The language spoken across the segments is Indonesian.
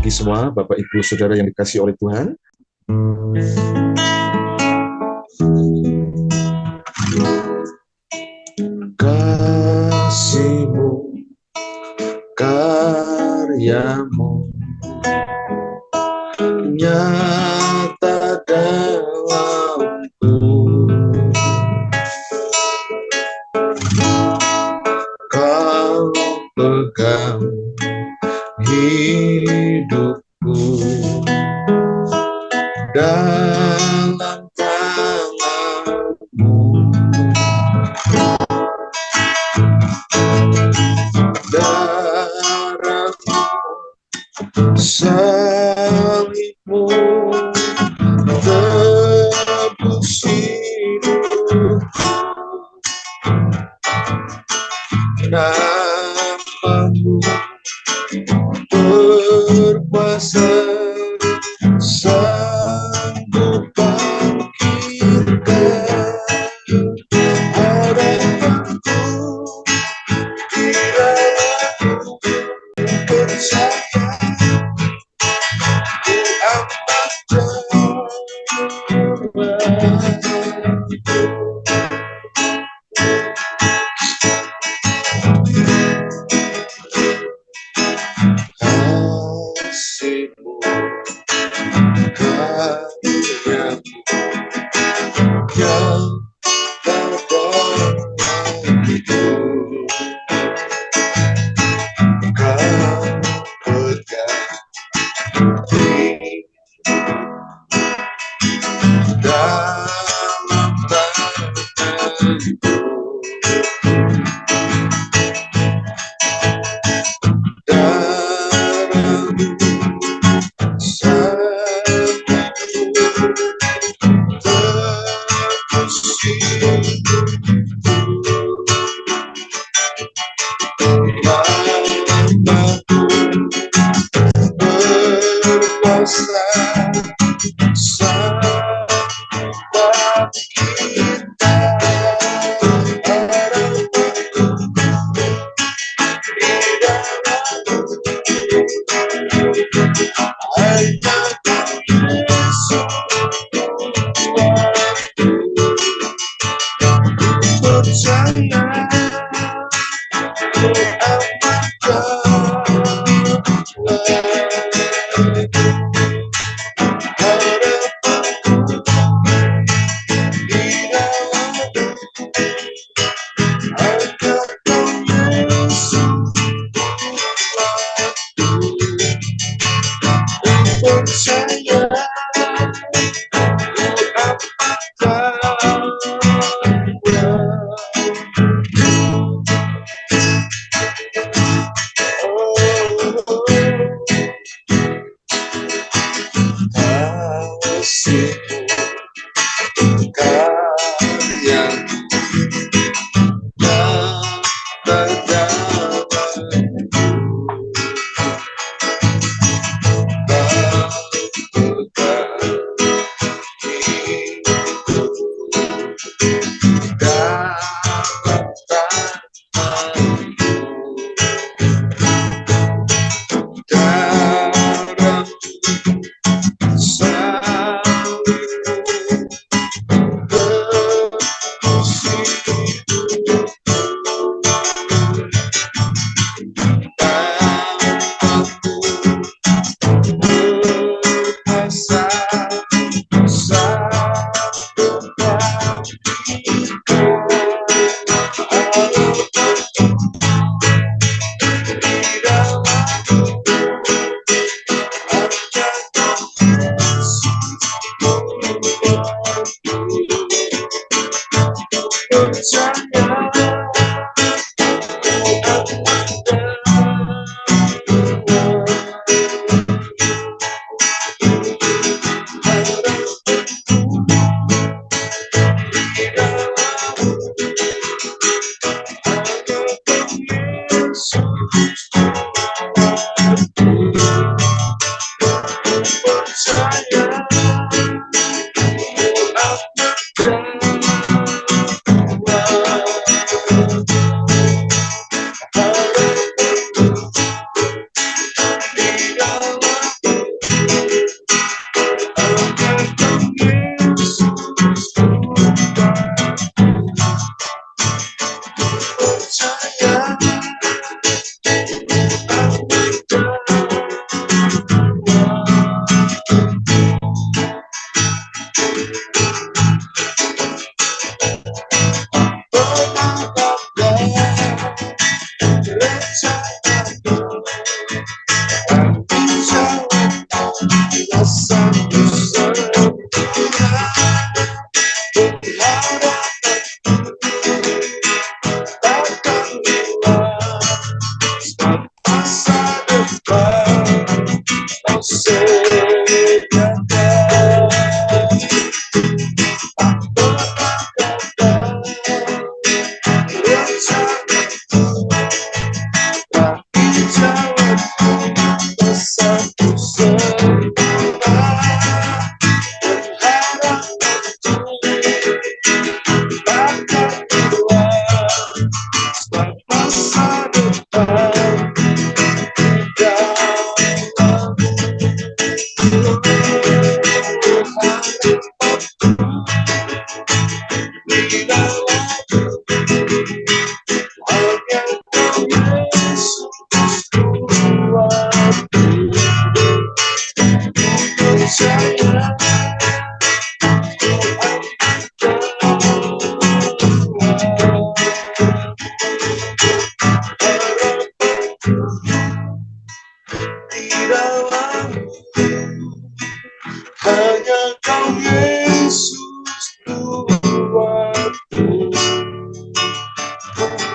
pagi semua, Bapak Ibu Saudara yang dikasihi oleh Tuhan. Kasih-Mu, karya-Mu nyata dalamku. Kau pegang hidupku dalam tangan-Mu. Darah-Mu, salib-Mu tebus hidupku. Nama-Mu berkuasa, sanggup bangkitkan harapanku. Kiranya percaya ku amat terbantu. Kasih-Mu, karya-Mu yang terbaikku. Kau pegang dalam tangan-Mu. Darah-Mu, salib-Mu tebus hidupku. Nama-Mu berkuasa, sanggup bangkitkan harapanku. Di dalam-Mu hanya Yesus Tuhanku. Percaya ku amat terbantu. Harapanku di dalam-Mu hanya Yesus Tuhanku. Percaya ku amat terbantu. Kasih-Mu, karya-Mu yang terdalamku. Kau pegang hidupku dalam tangan-Mu. Darah-Mu, salib-Mu tebus hidupku. Nama-Mu berkuasa, sanggup bangkitkan harapanku. Di dalam-Mu hanya Yesus Tuhanku. Percaya ku amat terbantu.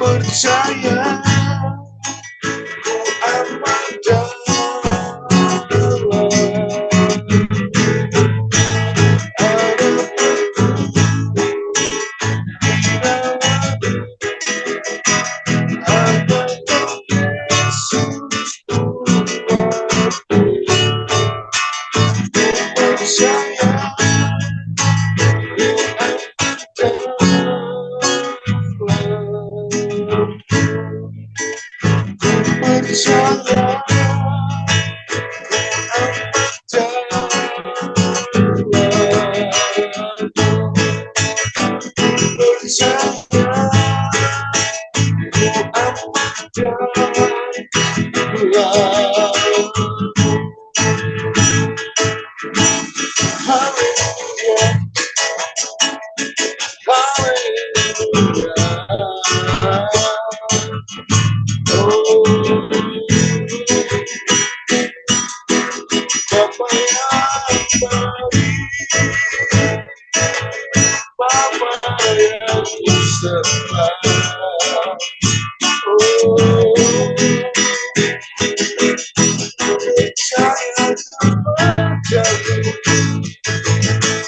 percaya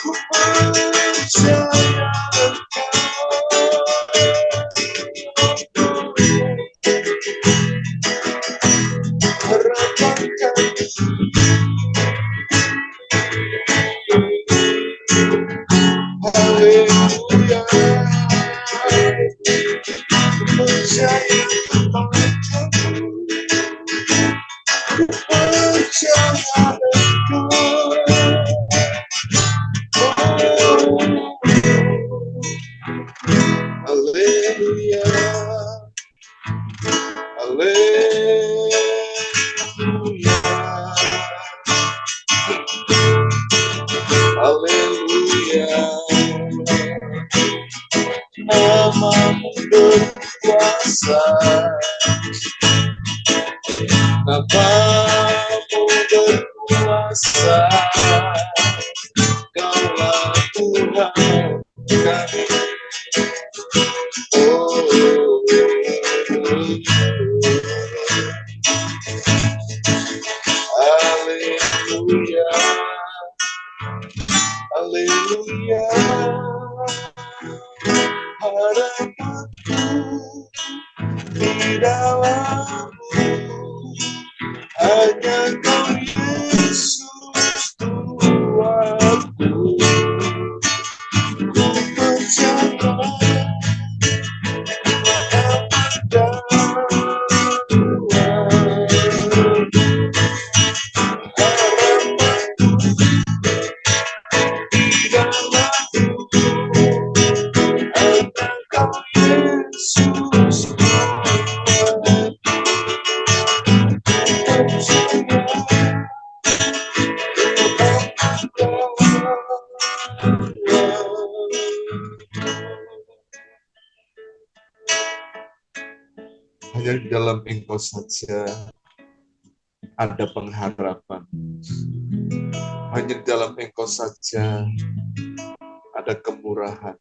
ku aman Namamu berkuasa, namamu berkuasa, Kaulah Tuhan kami. Haleluya, haleluya. Harapanku di dalammu, hanya Kau Yesus Tuhanku. Ku percaya hanya di dalam Engkau saja ada pengharapan. Hanya di dalam Engkau saja ada kemurahan.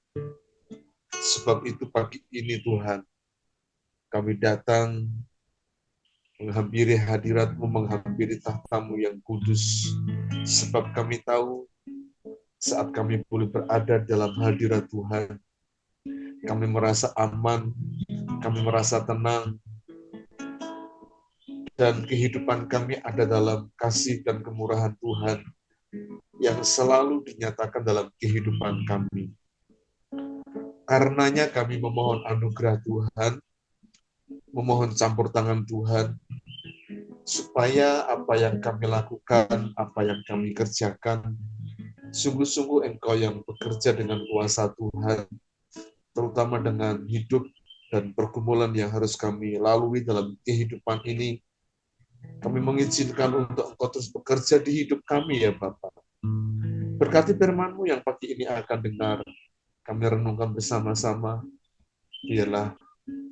Sebab itu pagi ini Tuhan, kami datang menghampiri hadirat-Mu, menghampiri tahta-Mu yang kudus. Sebab kami tahu saat kami boleh berada dalam hadirat Tuhan, kami merasa aman, kami merasa tenang, dan kehidupan kami ada dalam kasih dan kemurahan Tuhan yang selalu dinyatakan dalam kehidupan kami. Karenanya kami memohon anugerah Tuhan, memohon campur tangan Tuhan, supaya apa yang kami lakukan, apa yang kami kerjakan, sungguh-sungguh Engkau yang bekerja dengan kuasa Tuhan, terutama dengan hidup dan pergumulan yang harus kami lalui dalam kehidupan ini. Kami mengizinkan untuk Engkau terus bekerja di hidup kami ya Bapak. Berkati firman-Mu yang pagi ini akan dengar, kami renungkan bersama-sama, biarlah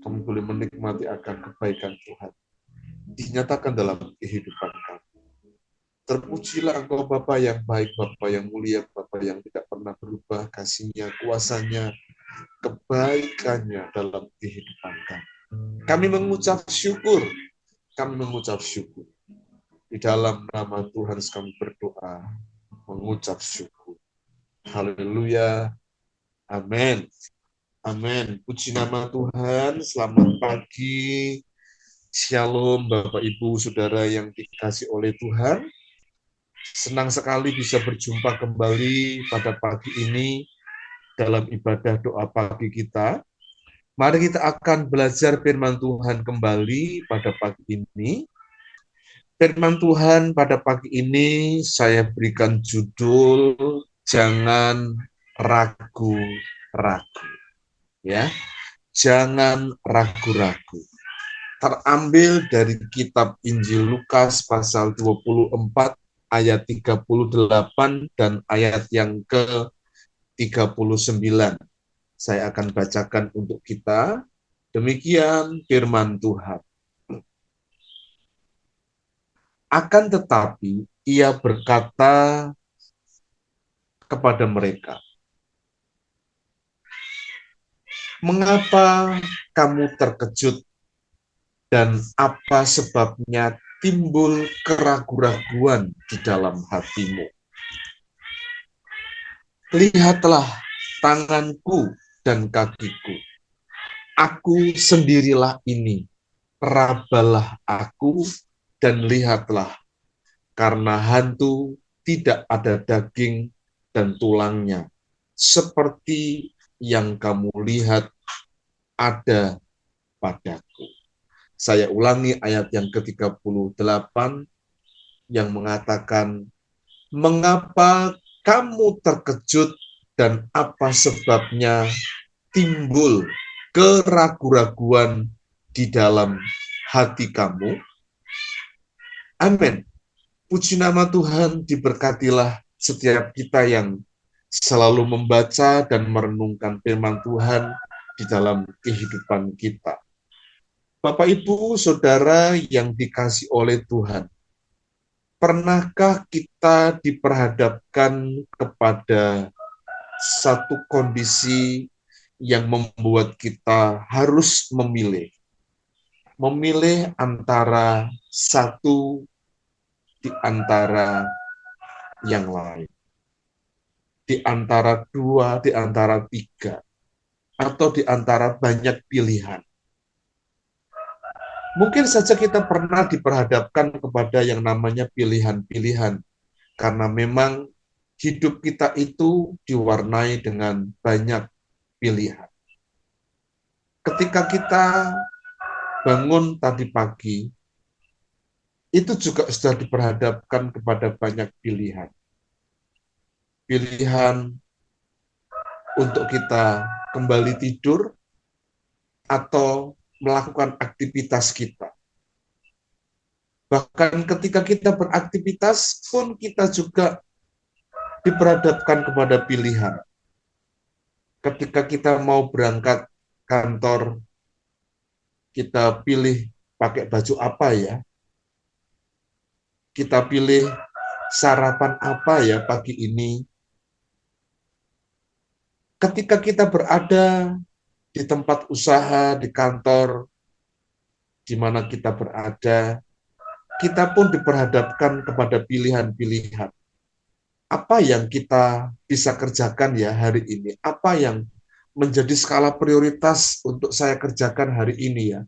kami boleh menikmati akan kebaikan Tuhan, dinyatakan dalam kehidupan kami. Terpujilah Engkau Bapa yang baik, Bapa yang mulia, Bapa yang tidak pernah berubah, kasih-Nya, kuasa-Nya, kebaikan-Nya dalam kehidupan kami. Kami mengucap syukur. Kami mengucap syukur. Di dalam nama Tuhan kami berdoa, mengucap syukur. Haleluya. Amin. Amin. Puji nama Tuhan. Selamat pagi. Shalom Bapak Ibu Saudara yang dikasihi oleh Tuhan. Senang sekali bisa berjumpa kembali pada pagi ini dalam ibadah doa pagi kita. Mari kita akan belajar firman Tuhan kembali pada pagi ini. Firman Tuhan pada pagi ini saya berikan judul Jangan Ragu-ragu. Ya, jangan ragu-ragu. Terambil dari kitab Injil Lukas pasal 24 ayat 38 dan ayat yang ke-39. Saya akan bacakan untuk kita. Demikian firman Tuhan. Akan tetapi ia berkata kepada mereka, "Mengapa kamu terkejut dan apa sebabnya timbul keraguan-raguan di dalam hatimu? Lihatlah tanganku dan kakiku. Aku sendirilah ini. Rabalah aku dan lihatlah, karena hantu tidak ada daging dan tulangnya, seperti yang kamu lihat ada padaku." Saya ulangi ayat yang ke-38 yang mengatakan, "Mengapa kamu terkejut dan apa sebabnya timbul keraguan-raguan di dalam hati kamu?" Amin. Puji nama Tuhan, diberkatilah setiap kita yang selalu membaca dan merenungkan firman Tuhan di dalam kehidupan kita. Bapak, Ibu, Saudara yang dikasihi oleh Tuhan, pernahkah kita diperhadapkan kepada satu kondisi yang membuat kita harus memilih antara satu di antara yang lain, di antara dua, di antara tiga, atau di antara banyak pilihan? Mungkin saja kita pernah diperhadapkan kepada yang namanya pilihan-pilihan, karena memang hidup kita itu diwarnai dengan banyak pilihan. Ketika kita bangun tadi pagi, itu juga sudah diperhadapkan kepada banyak pilihan. Pilihan untuk kita kembali tidur atau melakukan aktivitas kita. Bahkan ketika kita beraktivitas pun kita juga diperhadapkan kepada pilihan. Ketika kita mau berangkat kantor, kita pilih pakai baju apa ya? Kita pilih sarapan apa ya pagi ini? Ketika kita berada di tempat usaha, di kantor, di mana kita berada, kita pun diperhadapkan kepada pilihan-pilihan. Apa yang kita bisa kerjakan ya hari ini? Apa yang menjadi skala prioritas untuk saya kerjakan hari ini ya?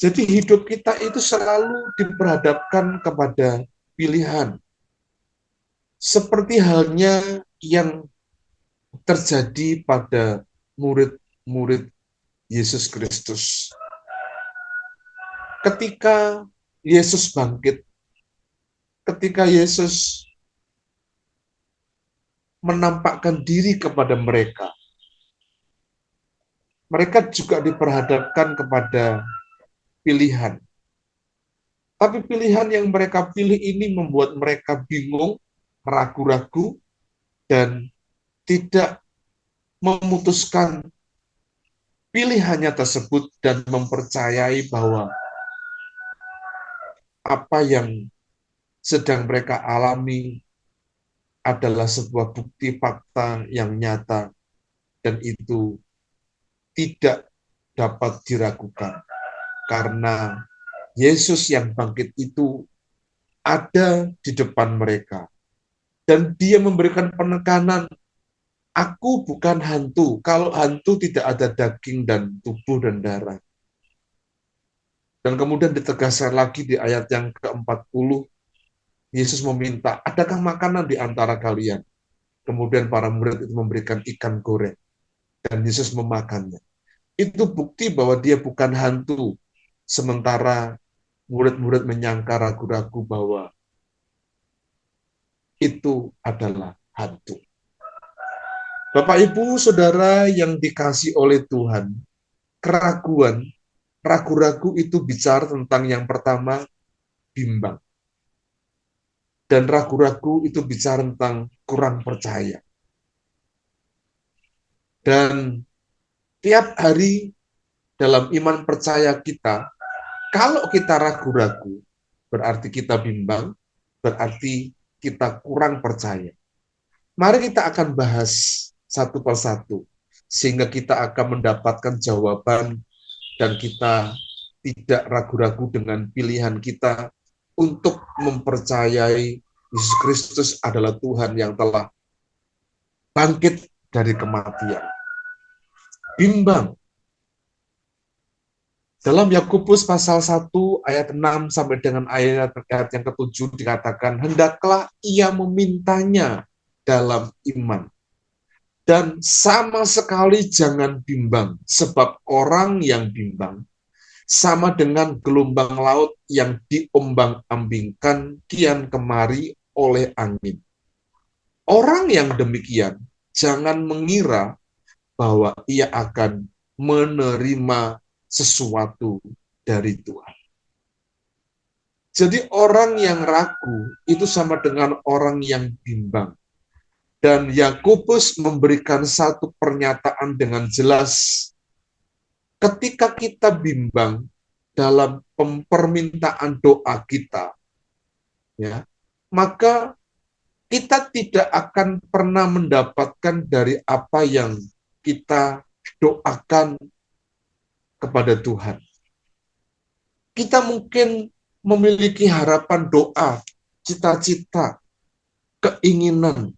Jadi hidup kita itu selalu diperhadapkan kepada pilihan. Seperti halnya yang terjadi pada murid-murid Yesus Kristus. Ketika Yesus bangkit, ketika Yesus menampakkan diri kepada mereka, mereka juga diperhadapkan kepada pilihan. Tapi pilihan yang mereka pilih ini membuat mereka bingung, ragu-ragu, dan tidak memutuskan pilihannya tersebut dan mempercayai bahwa apa yang sedang mereka alami adalah sebuah bukti fakta yang nyata dan itu tidak dapat diragukan. karena Yesus yang bangkit itu ada di depan mereka. Dan dia memberikan penekanan, aku bukan hantu. Kalau hantu tidak ada daging dan tubuh dan darah. Dan kemudian ditegaskan lagi di ayat yang ke-40, Yesus meminta, adakah makanan di antara kalian? Kemudian para murid itu memberikan ikan goreng, dan Yesus memakannya. Itu bukti bahwa dia bukan hantu, sementara murid-murid menyangka ragu-ragu bahwa itu adalah hantu. Bapak, Ibu, Saudara yang dikasih oleh Tuhan, keraguan, ragu-ragu itu bicara tentang yang pertama, bimbang. Dan ragu-ragu itu bicara tentang kurang percaya. Dan tiap hari dalam iman percaya kita, kalau kita ragu-ragu, berarti kita bimbang, berarti kita kurang percaya. Mari kita akan bahas satu persatu, sehingga kita akan mendapatkan jawaban dan kita tidak ragu-ragu dengan pilihan kita untuk mempercayai Yesus Kristus adalah Tuhan yang telah bangkit dari kematian. Bimbang. Dalam Yakobus pasal 1 ayat 6 sampai dengan ayat yang ke-7 dikatakan, hendaklah ia memintanya dalam iman. Dan sama sekali jangan bimbang, sebab orang yang bimbang sama dengan gelombang laut yang diombang-ambingkan kian kemari oleh angin. Orang yang demikian jangan mengira bahwa ia akan menerima sesuatu dari Tuhan. Jadi orang yang ragu itu sama dengan orang yang bimbang. Dan Yakobus memberikan satu pernyataan dengan jelas. Ketika kita bimbang dalam permintaan doa kita, ya, maka kita tidak akan pernah mendapatkan dari apa yang kita doakan kepada Tuhan. Kita mungkin memiliki harapan doa, cita-cita, keinginan.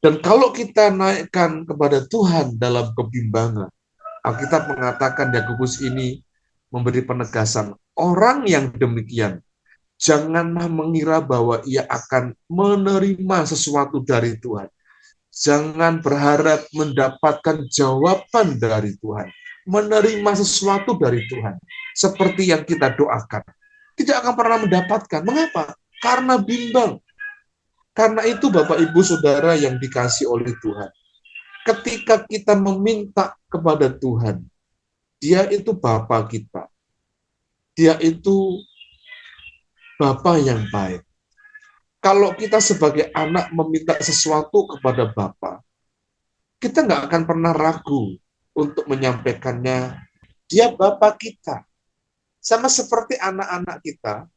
Dan kalau kita naikkan kepada Tuhan dalam kebimbangan, Alkitab mengatakan Yakobus ini memberi penegasan, orang yang demikian janganlah mengira bahwa ia akan menerima sesuatu dari Tuhan. Jangan berharap mendapatkan jawaban dari Tuhan, menerima sesuatu dari Tuhan, seperti yang kita doakan. Tidak akan pernah mendapatkan. Mengapa? Karena bimbang. Karena itu Bapak Ibu Saudara yang dikasih oleh Tuhan, ketika kita meminta kepada Tuhan, Dia itu Bapa kita. Dia itu Bapa yang baik. Kalau kita sebagai anak meminta sesuatu kepada Bapa, kita nggak akan pernah ragu untuk menyampaikannya. Dia Bapa kita. Sama seperti anak-anak kita,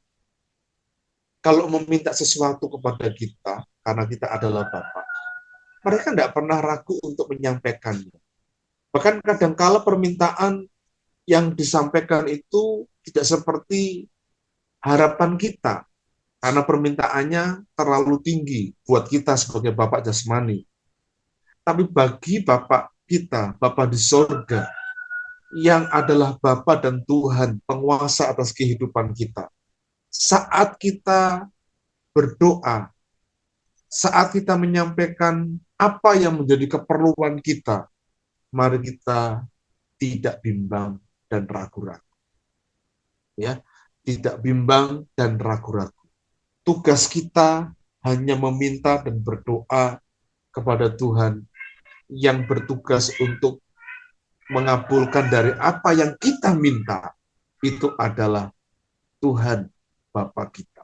kalau meminta sesuatu kepada kita, karena kita adalah Bapa, mereka tidak pernah ragu untuk menyampaikannya. Bahkan kadang-kala permintaan yang disampaikan itu tidak seperti harapan kita, karena permintaannya terlalu tinggi buat kita sebagai Bapak jasmani. Tapi bagi Bapak kita, Bapak di sorga, yang adalah Bapa dan Tuhan, penguasa atas kehidupan kita, saat kita berdoa, saat kita menyampaikan apa yang menjadi keperluan kita, mari kita tidak bimbang dan ragu-ragu. Ya, tidak bimbang dan ragu-ragu. Tugas kita hanya meminta dan berdoa kepada Tuhan yang bertugas untuk mengabulkan dari apa yang kita minta. Itu adalah Tuhan Bapa kita.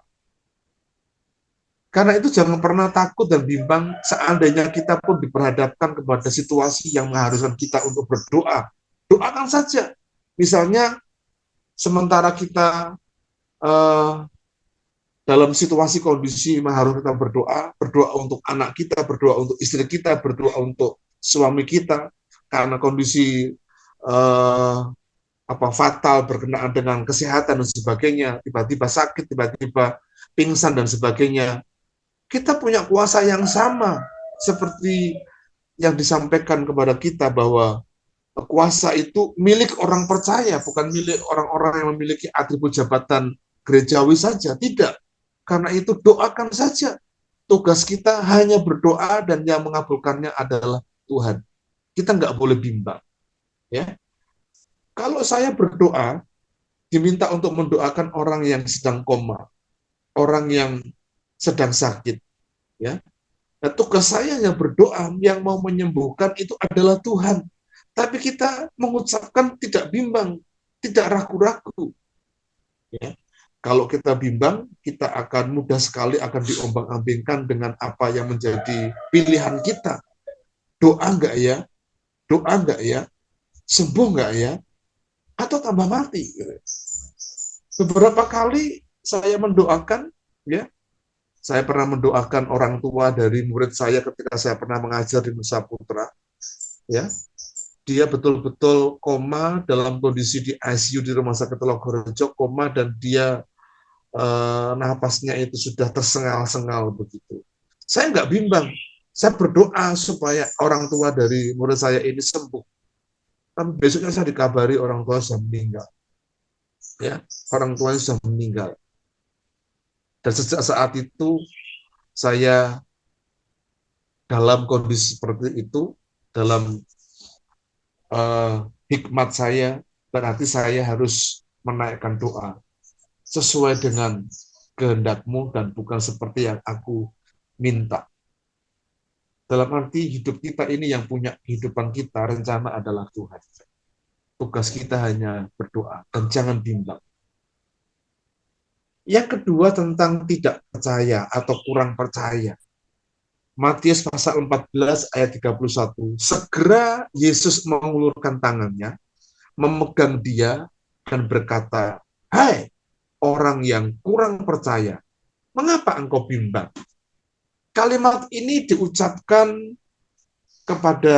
Karena itu jangan pernah takut dan bimbang seandainya kita pun diperhadapkan kepada situasi yang mengharuskan kita untuk berdoa. Doakan saja. Misalnya, sementara kita dalam situasi kondisi mengharuskan kita berdoa untuk anak kita, berdoa untuk istri kita, berdoa untuk suami kita, karena kondisi fatal berkenaan dengan kesehatan dan sebagainya, tiba-tiba sakit, tiba-tiba pingsan dan sebagainya. Kita punya kuasa yang sama seperti yang disampaikan kepada kita bahwa kuasa itu milik orang percaya, bukan milik orang-orang yang memiliki atribut jabatan gerejawi saja. Tidak. Karena itu doakan saja. Tugas kita hanya berdoa dan yang mengabulkannya adalah Tuhan. Kita nggak boleh bimbang. Ya, kalau saya berdoa, diminta untuk mendoakan orang yang sedang koma, orang yang sedang sakit. Ya, nah, tugas saya yang berdoa, yang mau menyembuhkan itu adalah Tuhan. Tapi kita mengucapkan tidak bimbang, tidak ragu-ragu. Ya. Kalau kita bimbang, kita akan mudah sekali akan diombang-ambingkan dengan apa yang menjadi pilihan kita. Doa enggak ya? Doa enggak ya? Sembuh enggak ya? Atau tambah mati? Beberapa kali saya mendoakan, ya, saya pernah mendoakan orang tua dari murid saya ketika saya pernah mengajar di Nusa Putra, ya, dia betul-betul koma dalam kondisi di ICU di Rumah Sakit Telogorejo, koma dan dia napasnya itu sudah tersengal-sengal begitu. Saya nggak bimbang, saya berdoa supaya orang tua dari murid saya ini sembuh. Tapi besoknya saya dikabari orang tua sudah meninggal, ya, orang tuanya sudah meninggal. Dan sejak saat itu saya dalam kondisi seperti itu, dalam hikmat saya, berarti saya harus menaikkan doa sesuai dengan kehendakmu dan bukan seperti yang aku minta. Dalam arti hidup kita ini yang punya kehidupan kita, rencana adalah Tuhan. Tugas kita hanya berdoa dan jangan bimbang. Yang kedua tentang tidak percaya atau kurang percaya. Matius pasal 14 ayat 31. Segera Yesus mengulurkan tangannya, memegang dia dan berkata, "Hai orang yang kurang percaya, mengapa engkau bimbang?" Kalimat ini kepada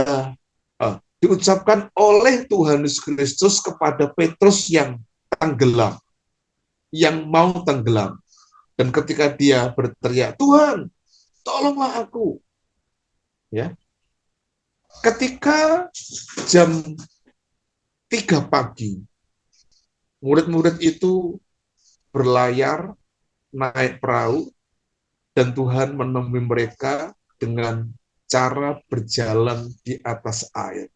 diucapkan oleh Tuhan Yesus Kristus kepada Petrus yang tenggelam, yang mau tenggelam. Dan ketika dia berteriak, "Tuhan, tolonglah aku." Ya. Ketika jam 3 pagi, murid-murid itu berlayar, naik perahu, dan Tuhan menemui mereka dengan cara berjalan di atas air.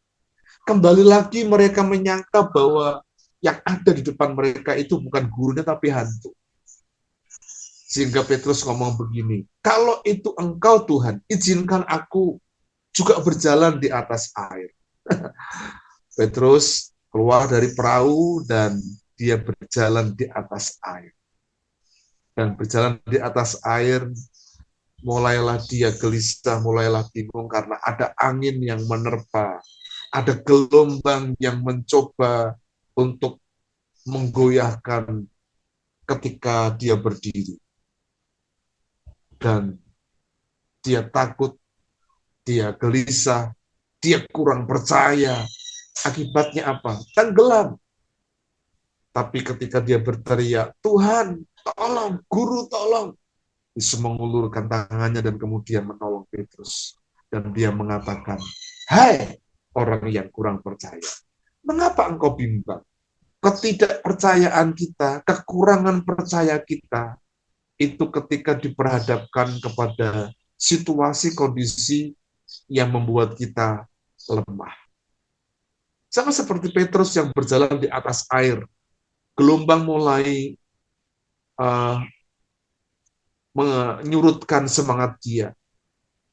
Kembali lagi mereka menyangka bahwa yang ada di depan mereka itu bukan gurunya tapi hantu. Sehingga Petrus ngomong begini, "Kalau itu engkau Tuhan, izinkan aku juga berjalan di atas air." Petrus keluar dari perahu dan dia berjalan di atas air. Dan berjalan di atas air, mulailah dia gelisah, mulailah bingung karena ada angin yang menerpa, ada gelombang yang mencoba untuk menggoyahkan ketika dia berdiri. Dan dia takut, dia gelisah, dia kurang percaya. Akibatnya apa? Tenggelam. Tapi ketika dia berteriak, "Tuhan, tolong, Guru, tolong." Yesus mengulurkan tangannya dan kemudian menolong Petrus. Dan dia mengatakan, "Hai orang yang kurang percaya, mengapa engkau bimbang?" Ketidakpercayaan kita, kekurangan percaya kita, itu ketika diperhadapkan kepada situasi kondisi yang membuat kita lemah. Sama seperti Petrus yang berjalan di atas air, gelombang mulai uh, menyurutkan semangat dia.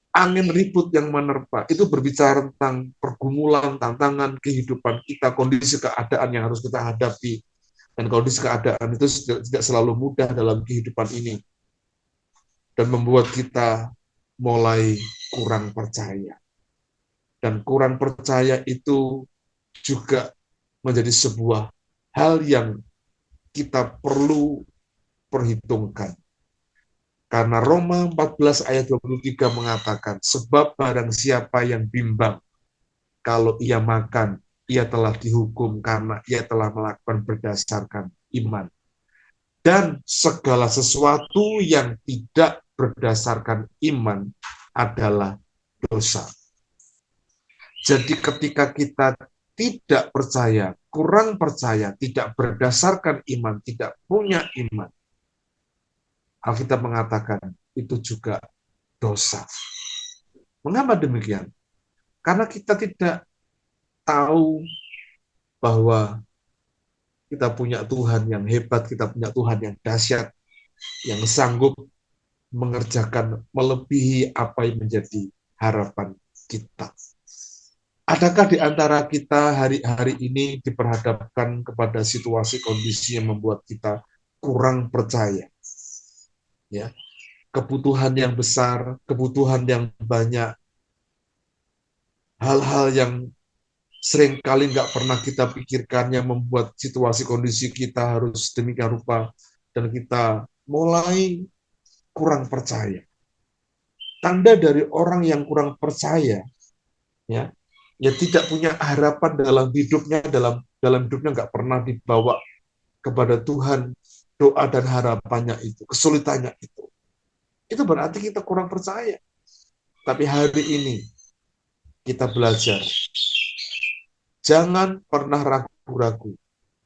Angin ribut yang menerpa, itu berbicara tentang pergumulan, tantangan kehidupan kita, kondisi keadaan yang harus kita hadapi. Dan kondisi keadaan itu tidak selalu mudah dalam kehidupan ini. Dan membuat kita mulai kurang percaya. Dan kurang percaya itu juga menjadi sebuah hal yang kita perlu perhitungkan. Karena Roma 14 ayat 23 mengatakan, sebab barang siapa yang bimbang kalau ia makan, ia telah dihukum karena ia telah melakukan berdasarkan iman. Dan segala sesuatu yang tidak berdasarkan iman adalah dosa. Jadi ketika kita tidak percaya, kurang percaya, tidak berdasarkan iman, tidak punya iman, Alkitab mengatakan itu juga dosa. Mengapa demikian? Karena kita tidak tahu bahwa kita punya Tuhan yang hebat, kita punya Tuhan yang dahsyat, yang sanggup mengerjakan melebihi apa yang menjadi harapan kita. Adakah di antara kita hari-hari ini diperhadapkan kepada situasi kondisi yang membuat kita kurang percaya? Ya, kebutuhan yang besar, kebutuhan yang banyak, hal-hal yang seringkali nggak pernah kita pikirkan yang membuat situasi kondisi kita harus demikian rupa dan kita mulai kurang percaya. Tanda dari orang yang kurang percaya, ya, ya tidak punya harapan dalam hidupnya, dalam hidupnya nggak pernah dibawa kepada Tuhan doa dan harapannya itu, kesulitannya itu berarti kita kurang percaya. Tapi hari ini kita belajar, jangan pernah ragu-ragu,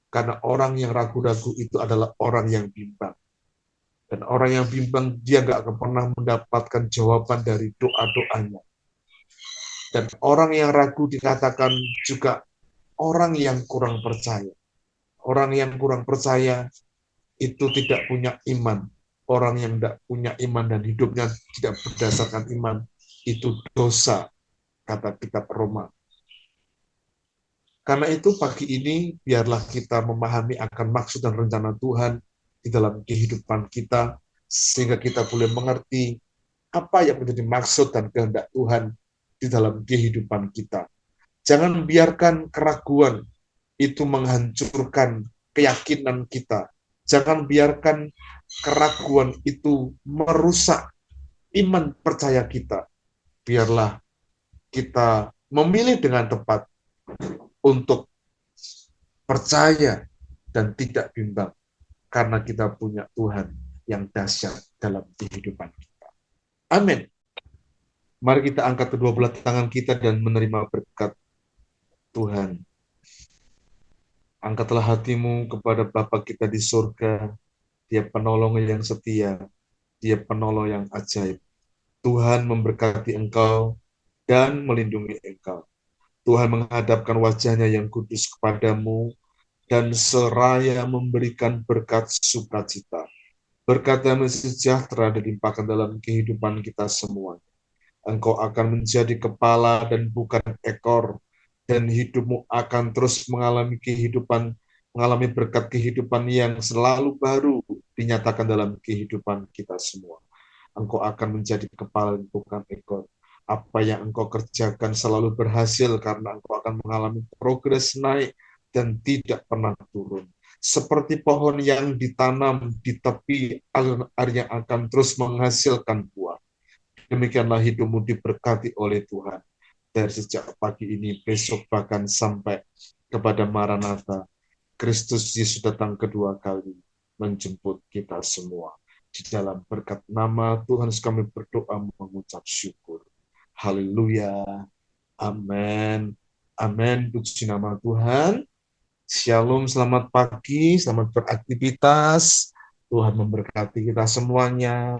karena orang yang ragu-ragu itu adalah orang yang bimbang. Dan orang yang bimbang, dia nggak akan pernah mendapatkan jawaban dari doa-doanya. Dan orang yang ragu dikatakan juga orang yang kurang percaya. Orang yang kurang percaya itu tidak punya iman. Orang yang tidak punya iman dan hidupnya tidak berdasarkan iman, itu dosa, kata kitab Roma. Karena itu pagi ini, biarlah kita memahami akan maksud dan rencana Tuhan di dalam kehidupan kita, sehingga kita boleh mengerti apa yang menjadi maksud dan kehendak Tuhan di dalam kehidupan kita. Jangan biarkan keraguan itu menghancurkan keyakinan kita. Jangan biarkan keraguan itu merusak iman percaya kita. Biarlah kita memilih dengan tepat untuk percaya dan tidak bimbang, karena kita punya Tuhan yang dahsyat dalam kehidupan kita. Amin. Mari kita angkat kedua belah tangan kita dan menerima berkat Tuhan. Angkatlah hatimu kepada Bapa kita di surga. Dia penolong yang setia. Dia penolong yang ajaib. Tuhan memberkati engkau dan melindungi engkau. Tuhan menghadapkan wajahnya yang kudus kepadamu dan seraya memberikan berkat sukacita. Berkat damai sejahtera dilimpahkan dalam kehidupan kita semua. Engkau akan menjadi kepala dan bukan ekor, dan hidupmu akan terus mengalami berkat kehidupan yang selalu baru dinyatakan dalam kehidupan kita semua. Engkau akan menjadi kepala dan bukan ekor. Apa yang engkau kerjakan selalu berhasil karena engkau akan mengalami progres naik dan tidak pernah turun. Seperti pohon yang ditanam di tepi air yang akan terus menghasilkan buah. Demikianlah hidupmu diberkati oleh Tuhan. Dari sejak pagi ini, besok bahkan sampai kepada Maranatha, Kristus Yesus datang kedua kali menjemput kita semua. Di dalam berkat nama Tuhan kami berdoa mengucap syukur. Haleluya. Amin. Amin. Puji nama Tuhan. Shalom, selamat pagi, selamat beraktivitas. Tuhan memberkati kita semuanya.